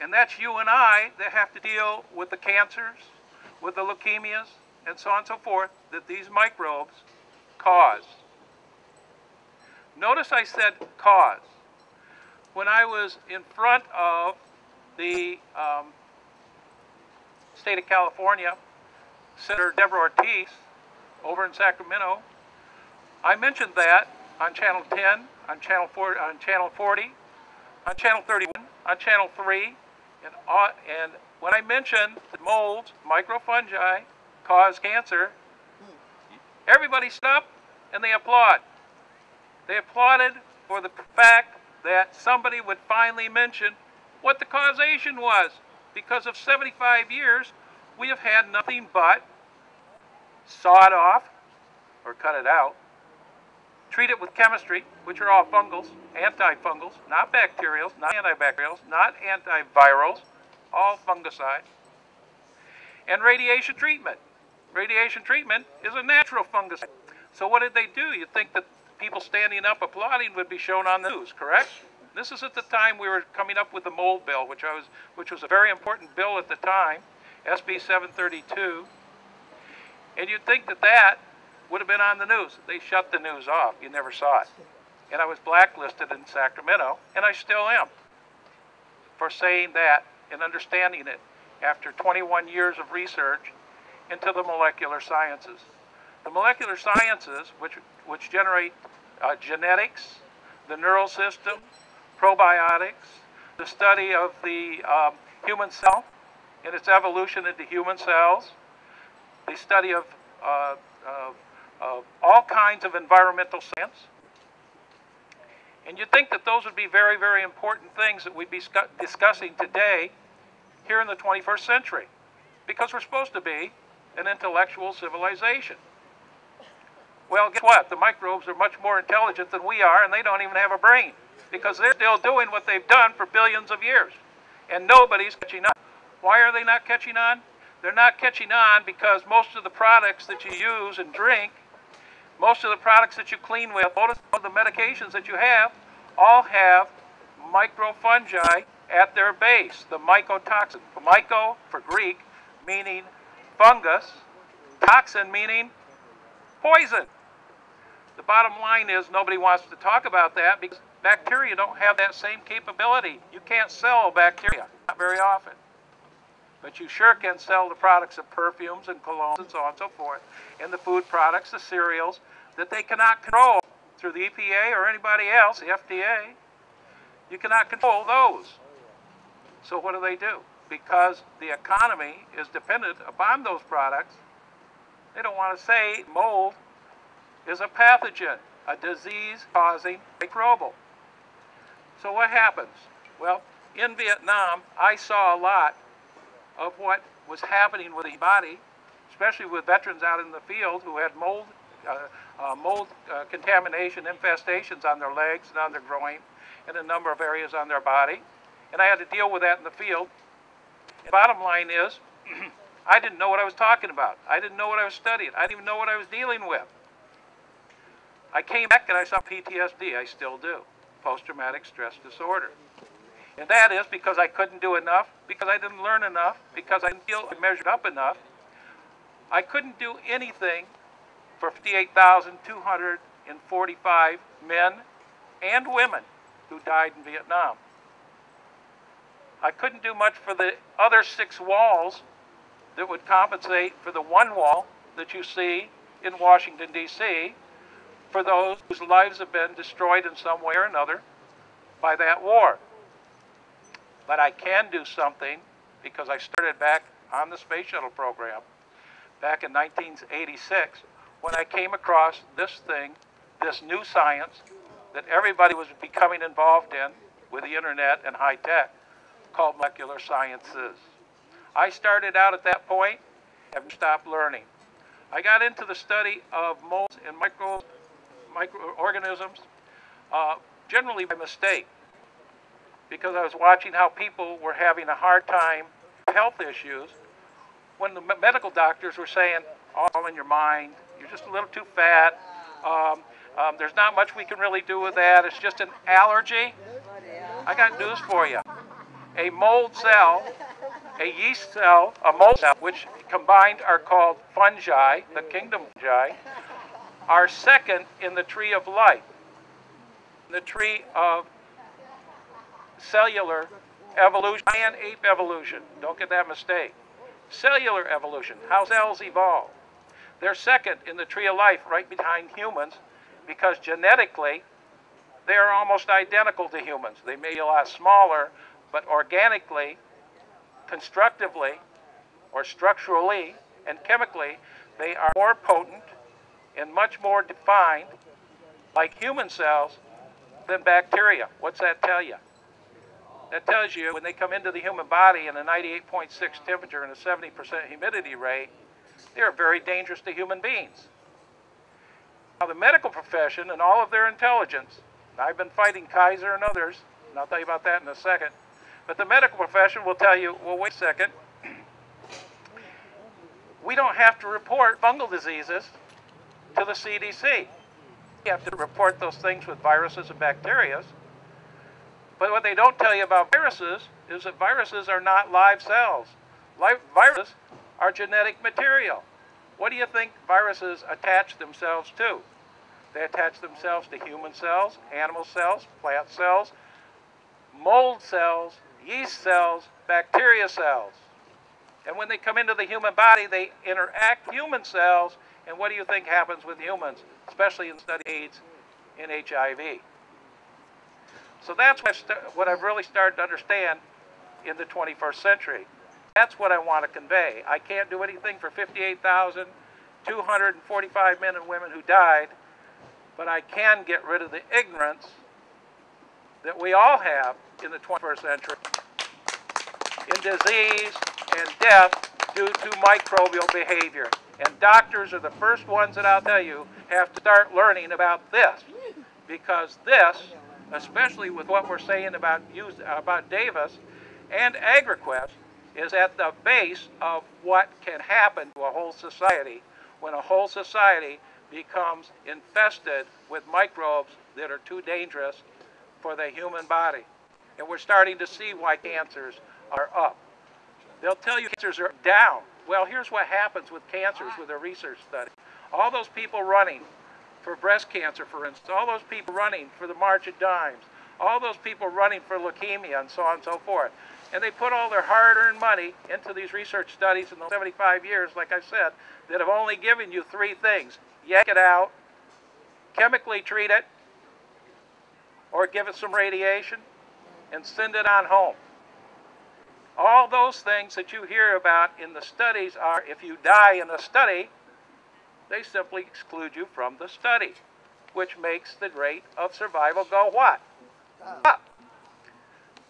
And that's you and I that have to deal with the cancers, with the leukemias, and so on and so forth, that these microbes cause. Notice I said cause. When I was in front of the state of California, Senator Deborah Ortiz, over in Sacramento, I mentioned that on Channel 10, on Channel 40, on Channel 31, on Channel 3, and when I mentioned that molds, microfungi, cause cancer, everybody stood up and they applaud. They applauded for the fact that somebody would finally mention what the causation was. Because of 75 years, we have had nothing but saw it off or cut it out, treat it with chemistry, which are all fungals, antifungals, not bacterials, not antibacterials, not antivirals, all fungicides, and radiation treatment. Radiation treatment is a natural fungicide. So what did they do? You'd think that people standing up applauding would be shown on the news, correct? This is at the time we were coming up with the mold bill, which was a very important bill at the time, SB 732. And you'd think that that would have been on the news. They shut the news off. You never saw it. And I was blacklisted in Sacramento, and I still am, for saying that and understanding it after 21 years of research into the molecular sciences. The molecular sciences, which generate genetics, the neural system, probiotics, the study of the human cell and its evolution into human cells, the study of all kinds of environmental science. And you'd think that those would be very, very important things that we'd be discussing today here in the 21st century, because we're supposed to be an intellectual civilization. Well, guess what? The microbes are much more intelligent than we are, and they don't even have a brain, because they're still doing what they've done for billions of years, and nobody's catching on. Why are they not catching on? They're not catching on because most of the products that you use and drink, most of the products that you clean with, most of the medications that you have, all have microfungi at their base, the mycotoxin. Myco, for Greek, meaning fungus, toxin meaning poison. The bottom line is nobody wants to talk about that because bacteria don't have that same capability. You can't sell bacteria, not very often. But you sure can sell the products of perfumes and colognes and so on and so forth, and the food products, the cereals, that they cannot control through the EPA or anybody else, the FDA. You cannot control those. So what do? Because the economy is dependent upon those products, they don't want to say mold is a pathogen, a disease-causing microbial. So what happens? Well, in Vietnam, I saw a lot of what was happening with the body, especially with veterans out in the field who had mold contamination infestations on their legs and on their groin and a number of areas on their body. And I had to deal with that in the field. The bottom line is, I didn't know what I was talking about. I didn't know what I was studying. I didn't even know what I was dealing with. I came back and I saw PTSD. I still do. Post-traumatic stress disorder. And that is because I couldn't do enough, because I didn't learn enough, because I didn't feel I measured up enough. I couldn't do anything for 58,245 men and women who died in Vietnam. I couldn't do much for the other 6 walls that would compensate for the one wall that you see in Washington, D.C., for those whose lives have been destroyed in some way or another by that war. But I can do something because I started back on the space shuttle program back in 1986 when I came across this thing, this new science that everybody was becoming involved in with the internet and high tech, called molecular sciences. I started out at that point and stopped learning. I got into the study of molds and microorganisms generally by mistake, because I was watching how people were having a hard time with health issues when the medical doctors were saying, all in your mind, you're just a little too fat, there's not much we can really do with that, it's just an allergy. I got news for you. A mold cell, a yeast cell, a mold cell, which combined are called fungi, the kingdom fungi, are second in the tree of life, the tree of cellular evolution and ape evolution. Don't get that mistake. Cellular evolution, how cells evolve. They're second in the tree of life, right behind humans, because genetically they are almost identical to humans. They may be a lot smaller, but organically, constructively, or structurally and chemically, they are more potent and much more defined, like human cells, than bacteria. What's that tell you? That tells you when they come into the human body in a 98.6 temperature and a 70% humidity rate, they are very dangerous to human beings. Now the medical profession and all of their intelligence, I've been fighting Kaiser and others, and I'll tell you about that in a second, but the medical profession will tell you, well, wait a second, we don't have to report fungal diseases to the CDC. You have to report those things with viruses and bacteria. But what they don't tell you about viruses is that viruses are not live cells. Viruses are genetic material. What do you think viruses attach themselves to? They attach themselves to human cells, animal cells, plant cells, mold cells, yeast cells, bacteria cells. And when they come into the human body, they interact with human cells, and what do you think happens with humans, especially in study AIDS and HIV? So that's what I've really started to understand in the 21st century. That's what I want to convey. I can't do anything for 58,245 men and women who died, but I can get rid of the ignorance that we all have in the 21st century in disease and death due to microbial behavior. And doctors are the first ones that I'll tell you have to start learning about this, because this, especially with what we're saying about Davis and Agraquest, is at the base of what can happen to a whole society when a whole society becomes infested with microbes that are too dangerous for the human body. And we're starting to see why cancers are up. They'll tell you cancers are down. Well, here's what happens with cancers with a research study. All those people running for breast cancer, for instance, all those people running for the March of Dimes, all those people running for leukemia and so on and so forth. And they put all their hard-earned money into these research studies in the 75 years, like I said, that have only given you three things. Yank it out, chemically treat it, or give it some radiation, and send it on home. All those things that you hear about in the studies are, if you die in the study, they simply exclude you from the study, which makes the rate of survival go what? Up.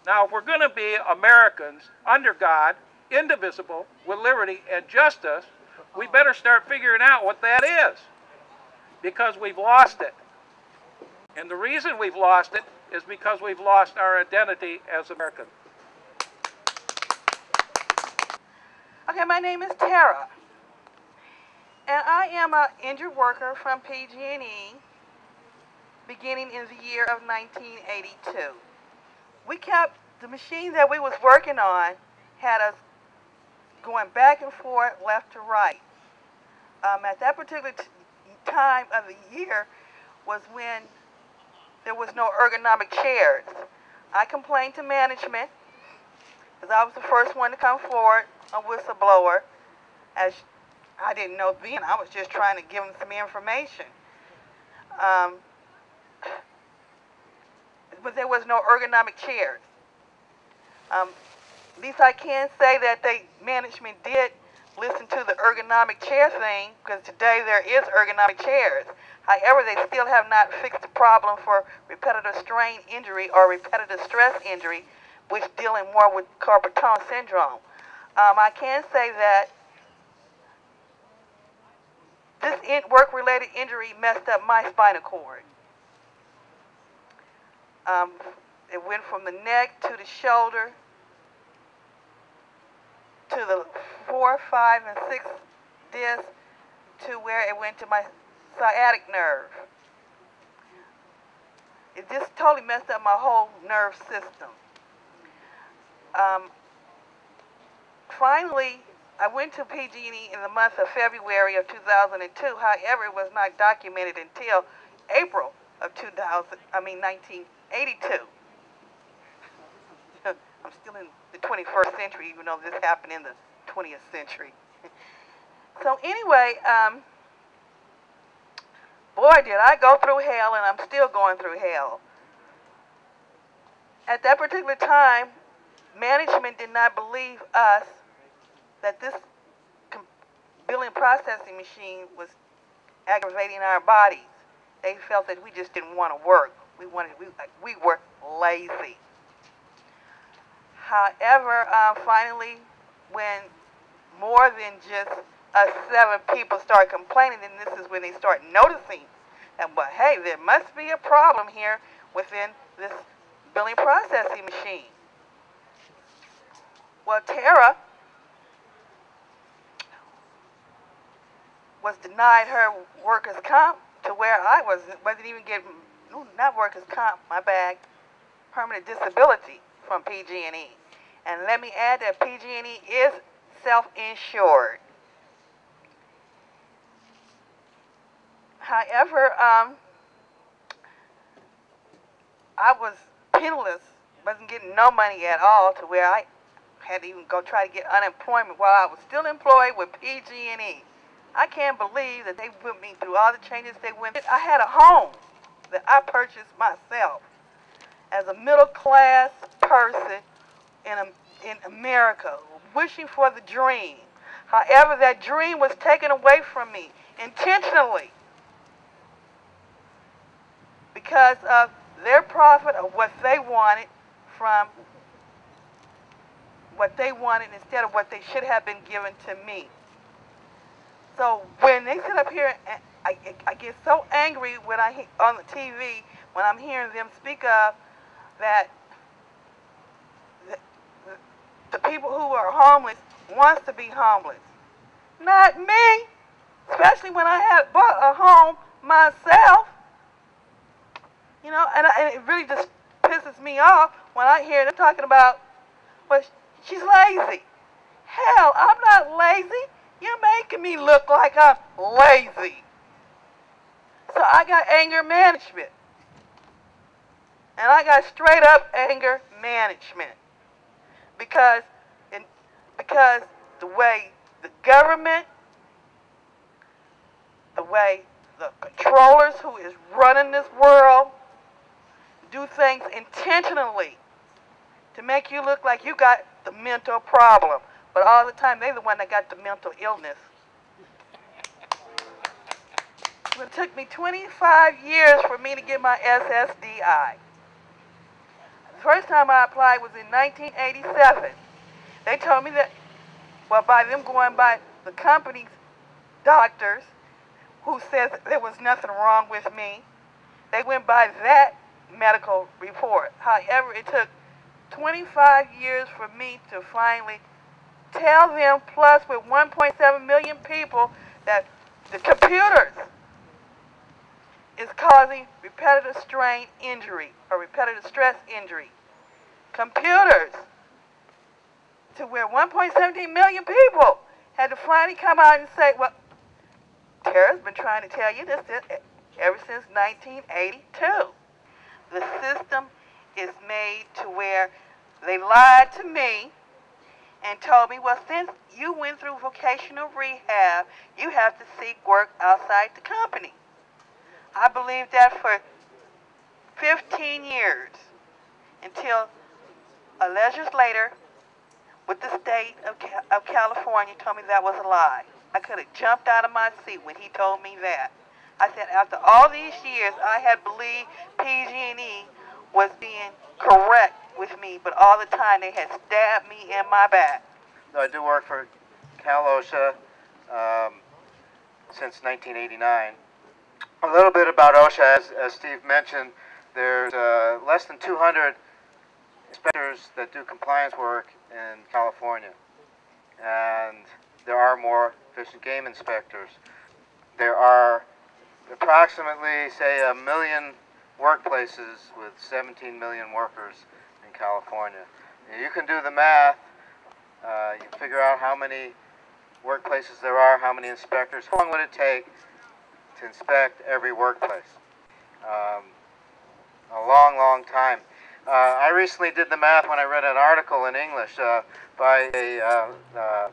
Now, if we're going to be Americans under God, indivisible, with liberty and justice, we better start figuring out what that is, because we've lost it. And the reason we've lost it is because we've lost our identity as Americans. Okay, my name is Tara, and I am an injured worker from PG&E beginning in the year of 1982. We kept, the machine that we was working on had us going back and forth, left to right. At that particular time of the year was when there was no ergonomic chairs. I complained to management, because I was the first one to come forward, a whistleblower, as I didn't know then. I was just trying to give them some information. But there was no ergonomic chairs. At least I can say that management did listen to the ergonomic chair thing, because today there is ergonomic chairs. However, they still have not fixed the problem for repetitive strain injury or repetitive stress injury, which dealing more with carpal tunnel syndrome. I can say that this work-related injury messed up my spinal cord. It went from the neck to the shoulder to the 4, 5, and 6 disc to where it went to my sciatic nerve. It just totally messed up my whole nerve system. Finally, I went to PG&E in the month of February of 2002. However, it was not documented until April of 1982. I'm still in the 21st century, even though this happened in the 20th century. So anyway, boy, did I go through hell, and I'm still going through hell. At that particular time, management did not believe us that this billing processing machine was aggravating our bodies. They felt that we just didn't want to work. We were lazy. However, finally, when more than just us 7 people start complaining, then this is when they start noticing that, well, hey, there must be a problem here within this billing processing machine. Well, Tara was denied her workers' comp to where I wasn't even getting, not workers' comp, my bad, permanent disability from PG&E. And let me add that PG&E is self-insured. However, I was penniless, wasn't getting no money at all, to where I had to even go try to get unemployment while I was still employed with PG&E. I can't believe that they put me through all the changes they went through. I had a home that I purchased myself. as a middle-class person in America, wishing for the dream. However, that dream was taken away from me intentionally because of their profit of what they wanted from what they wanted instead of what they should have been given to me. So when they sit up here, and I get so angry when on the TV when I'm hearing them speak of that the people who are homeless wants to be homeless. Not me, especially when I had bought a home myself. You know, and it really just pisses me off when I hear them talking about, well, she's lazy. Hell, I'm not lazy. You're making me look like I'm lazy. So I got anger management. And I got straight up anger management. Because the way the government, the way the controllers who is running this world do things intentionally to make you look like you got the mental problem. But all the time, they're the one that got the mental illness. It took me 25 years for me to get my SSDI. The first time I applied was in 1987. They told me that, well, by them going by the company's doctors who says there was nothing wrong with me, they went by that medical report. However, it took 25 years for me to finally tell them, plus with 1.7 million people, that the computers is causing repetitive strain injury or repetitive stress injury. Computers, to where 1.17 million people had to finally come out and say, well, Tara's been trying to tell you this ever since 1982. The system is made to where they lied to me and told me, well, since you went through vocational rehab, you have to seek work outside the company. I believed that for 15 years until a legislator with the state of California told me that was a lie. I could have jumped out of my seat when he told me that. I said, after all these years, I had believed PG&E was being correct with me, but all the time they had stabbed me in my back. I do work for Cal OSHA since 1989. A little bit about OSHA, as Steve mentioned, there's less than 200 inspectors that do compliance work in California, and there are more fish and game inspectors. There are approximately, say, 1 million workplaces with 17 million workers in California. And you can do the math. You can figure out how many workplaces there are, how many inspectors. How long would it take to inspect every workplace? A long, long time. I recently did the math when I read an article in English by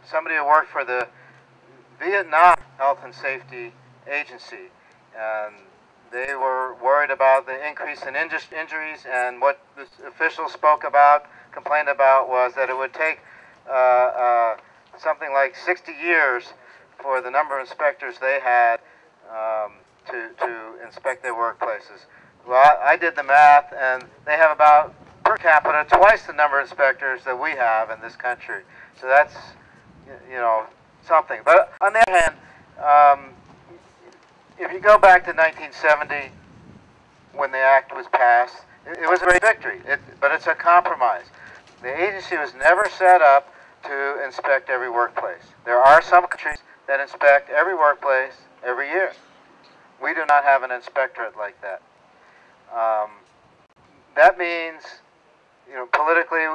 somebody who worked for the Vietnam Health and Safety Agency, and they were worried about the increase in injuries, and what the officials complained about was that it would take something like 60 years for the number of inspectors they had to inspect their workplaces. Well, I did the math, and they have about, per capita, twice the number of inspectors that we have in this country. So that's, you know, something. But on the other hand, if you go back to 1970, when the act was passed, it was a great victory, but it's a compromise. The agency was never set up to inspect every workplace. There are some countries that inspect every workplace every year. We do not have an inspectorate like that. That means, you know, politically,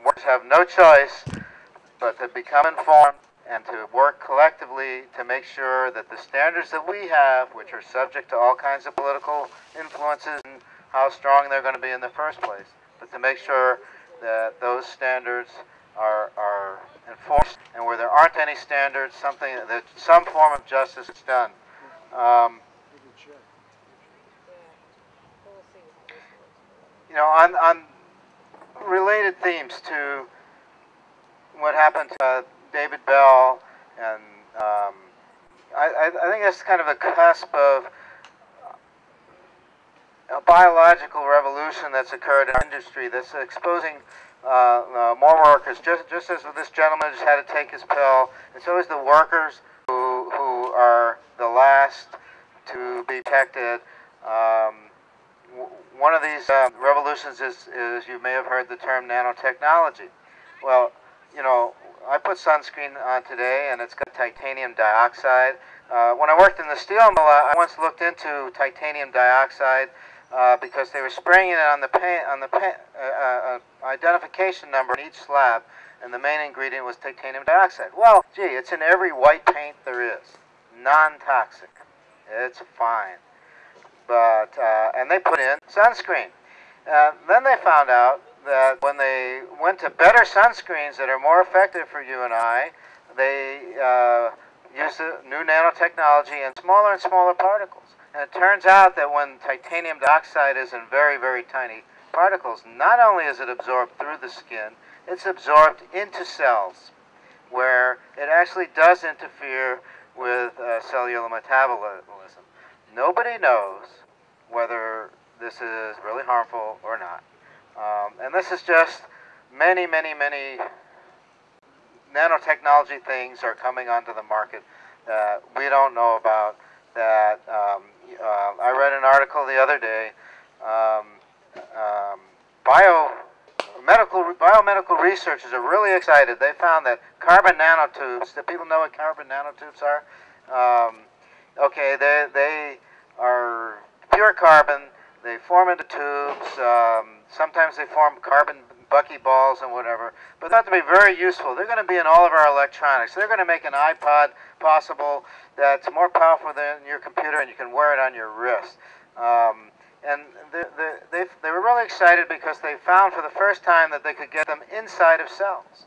workers have no choice but to become informed and to work collectively to make sure that the standards that we have, which are subject to all kinds of political influences and how strong they're going to be in the first place, but to make sure that those standards are enforced, and where there aren't any standards, some form of justice is done. you know, on related themes to what happened to David Bell, and I think that's kind of a cusp of a biological revolution that's occurred in our industry that's exposing more workers. Just as this gentleman just had to take his pill, it's always the workers who are the last to be protected. One of these revolutions is you may have heard the term nanotechnology. Well, you know, I put sunscreen on today, and it's got titanium dioxide. When I worked in the steel mill, I once looked into titanium dioxide because they were spraying it on the paint, identification number on each slab, and the main ingredient was titanium dioxide. Well, gee, it's in every white paint there is. Non-toxic. It's fine. But and they put in sunscreen. Then they found out that when they went to better sunscreens that are more effective for you and I, they used the new nanotechnology and smaller particles. And it turns out that when titanium dioxide is in very, very tiny particles, not only is it absorbed through the skin, it's absorbed into cells, where it actually does interfere with cellular metabolism. Nobody knows whether this is really harmful or not. And this is just many nanotechnology things are coming onto the market that we don't know about. That I read an article the other day. Biomedical researchers are really excited. They found that carbon nanotubes. Do people know what carbon nanotubes are? Okay, they are pure carbon. They form into tubes. Sometimes they form carbon buckyballs and whatever. But they have to be very useful. They're going to be in all of our electronics. They're going to make an iPod possible that's more powerful than your computer, and you can wear it on your wrist. And they were really excited because they found for the first time that they could get them inside of cells.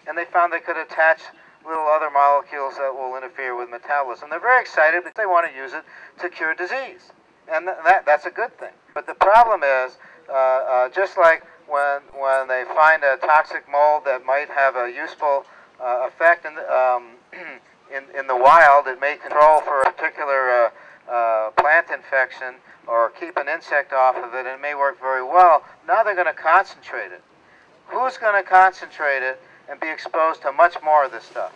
And they found they could attach little other molecules that will interfere with metabolism. They're very excited because they want to use it to cure disease. And that's a good thing. But the problem is, just like when they find a toxic mold that might have a useful effect in the wild, it may control for a particular plant infection or keep an insect off of it, and it may work very well. Now they're going to concentrate it. Who's going to concentrate it and be exposed to much more of this stuff?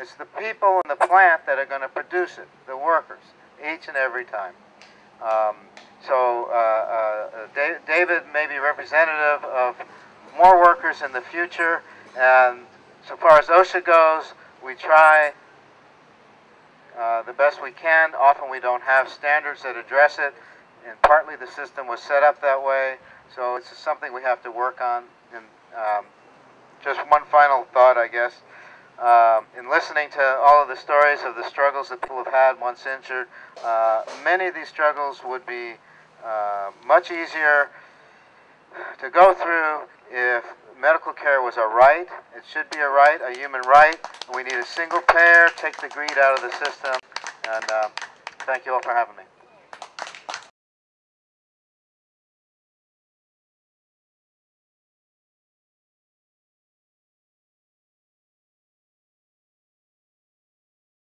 It's the people in the plant that are going to produce it, the workers, each and every time. David may be representative of more workers in the future, and so far as OSHA goes, we try the best we can. Often we don't have standards that address it, and partly the system was set up that way, so it's something we have to work on. And just one final thought, I guess. In listening to all of the stories of the struggles that people have had once injured, many of these struggles would be much easier to go through if medical care was a right. It should be a right, a human right. We need a single payer, take the greed out of the system, and thank you all for having me.